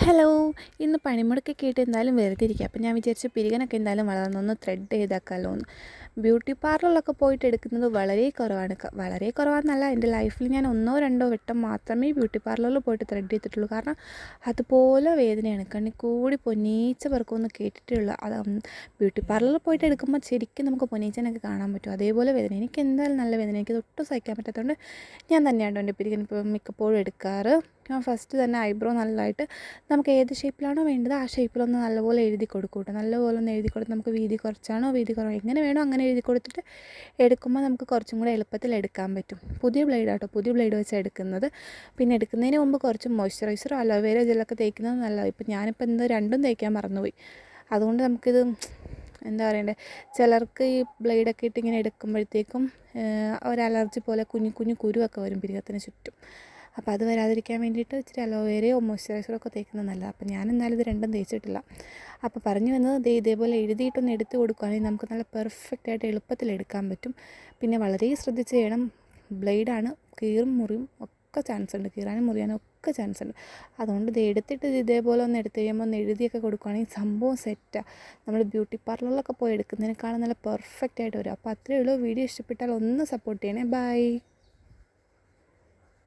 Hello, ഇന്ന് പണിമുടക്കൊക്കെ ആയിട്ട് എന്തായാലും വെറുതെ ഇരിക്കുക. അപ്പം ഞാൻ വിചാരിച്ചു പിരികനൊക്കെ എന്തായാലും വളർന്നൊന്ന് ത്രെഡ് ചെയ്താക്കാമല്ലോ എന്ന്. ബ്യൂട്ടി പാർലറിലൊക്കെ പോയിട്ട് എടുക്കുന്നത് വളരെ കുറവാണ്. വളരെ കുറവാണെന്നല്ല, എൻ്റെ ലൈഫിൽ ഞാൻ ഒന്നോ രണ്ടോ വട്ടം മാത്രമേ ബ്യൂട്ടി പാർലറിൽ പോയിട്ട് ത്രെഡ് ചെയ്തിട്ടുള്ളൂ. കാരണം അതുപോലെ വേദനയാണ്, കണ്ണിൽ കൂടി പൊന്നീച്ച പറക്കുമെന്ന് കേട്ടിട്ടുള്ളൂ. അത് ബ്യൂട്ടി പാർലറിൽ പോയിട്ട് എടുക്കുമ്പോൾ ശരിക്കും നമുക്ക് പൊന്നീച്ചനൊക്കെ കാണാൻ പറ്റും. അതേപോലെ വേദന എനിക്ക് എന്തായാലും നല്ല വേദന, എനിക്ക് ഒട്ടും സഹിക്കാൻ പറ്റാത്തതുകൊണ്ട് ഞാൻ തന്നെയാണ് എൻ്റെ പിരികൻ ഇപ്പോൾ മിക്കപ്പോഴും എടുക്കാറ്. ഞാൻ ഫസ്റ്റ് തന്നെ ഐബ്രോ നല്ലതായിട്ട് നമുക്ക് ഏത് ഷേപ്പിലാണോ വേണ്ടത് ആ ഷേപ്പിലൊന്ന് നല്ലപോലെ എഴുതി കൊടുക്കും കേട്ടോ. നല്ലപോലെ ഒന്ന് എഴുതി കൊടുത്ത് നമുക്ക് വീതി കുറച്ചാണോ വീതി കുറവാണോ എങ്ങനെ വേണോ അങ്ങനെ എഴുതി കൊടുത്തിട്ട് എടുക്കുമ്പോൾ നമുക്ക് കുറച്ചും കൂടെ എളുപ്പത്തിൽ എടുക്കാൻ പറ്റും. പുതിയ ബ്ലേഡ് ആട്ടോ, പുതിയ ബ്ലേഡ് വെച്ച് എടുക്കുന്നത്. പിന്നെ എടുക്കുന്നതിന് മുമ്പ് കുറച്ച് മോയ്സ്ചറൈസറോ അലോവേര ജെല്ലൊക്കെ തേക്കുന്നത് നല്ലതാണ്. ഇപ്പം ഞാനിപ്പോൾ രണ്ടും തേക്കാൻ മറന്നുപോയി. അതുകൊണ്ട് നമുക്കിത് എന്താ പറയണ്ടേ, ചിലർക്ക് ഈ ബ്ലേഡൊക്കെ ഇട്ട് ഇങ്ങനെ എടുക്കുമ്പോഴത്തേക്കും ഒരു അലർജി പോലെ കുഞ്ഞു കുഞ്ഞു കുരുവൊക്കെ വരും പിരികത്തിന് ചുറ്റും. അപ്പോൾ അത് വരാതിരിക്കാൻ വേണ്ടിയിട്ട് ഇച്ചിരി അലോവേരയോ മോയ്സ്ചറൈസറോ ഒക്കെ തേക്കുന്നത് നല്ലതാണ്. അപ്പോൾ ഞാൻ എന്തായാലും ഇത് രണ്ടും തേച്ചിട്ടില്ല. അപ്പോൾ പറഞ്ഞു വന്നത് ഇതേപോലെ എഴുതിയിട്ടൊന്ന് എടുത്ത് കൊടുക്കുകയാണെങ്കിൽ നമുക്ക് നല്ല പെർഫെക്റ്റായിട്ട് എളുപ്പത്തിൽ എടുക്കാൻ പറ്റും. പിന്നെ വളരെ ശ്രദ്ധിച്ച് ചെയ്യണം. ബ്ലേഡാണ്, കീറും മുറിയും ഒക്കെ ചാൻസ് ഉണ്ട്, കീറാനും മുറിയാനും ഒക്കെ ചാൻസ് ഉണ്ട്. അതുകൊണ്ട് ഇത് എടുത്തിട്ട് ഇതേപോലെ ഒന്ന് എടുത്ത് കഴിയുമ്പോൾ ഒന്ന് എഴുതിയൊക്കെ കൊടുക്കുകയാണെങ്കിൽ സംഭവം സെറ്റാണ്. നമ്മൾ ബ്യൂട്ടി പാർലറിലൊക്കെ പോയി എടുക്കുന്നതിനേക്കാളും നല്ല പെർഫെക്റ്റായിട്ട് വരും. അപ്പോൾ അത്രയേ ഉള്ളൂ. വീഡിയോ ഇഷ്ടപ്പെട്ടാൽ ഒന്ന് സപ്പോർട്ട് ചെയ്യണേ. ബൈ.